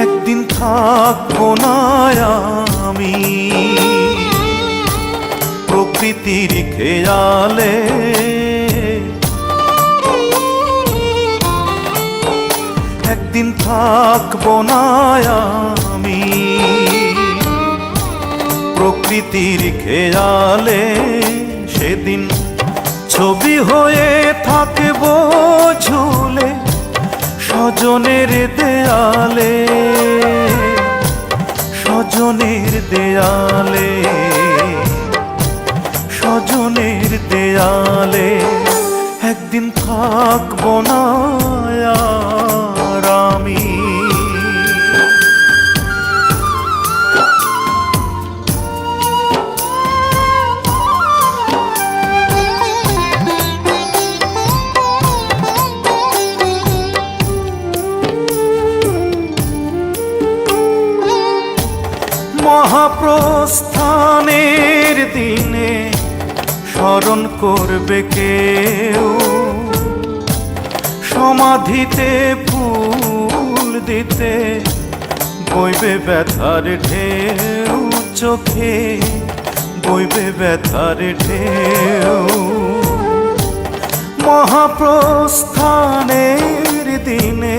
একদিন থাকবো না আমি প্রকৃতির খেয়ালে, একদিন থাকবো না আমি প্রকৃতির খেয়ালে। সেদিন ছবি হয়ে থাকবো ঝুলে স্বজনের দেয়ালে, স্বজনের দেয়ালে, স্বজনের দেয়ালে। একদিন থাকবো না আর আমি। মহাপ্রস্থানের দিনে স্মরণ করবে কেউ, সমাধিতে ফুল দিতে বইবে ব্যথার ঢেউ, চোখে বইবে ব্যথার ঢেউ। মহাপ্রস্থানের দিনে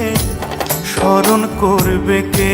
স্মরণ করবে কে।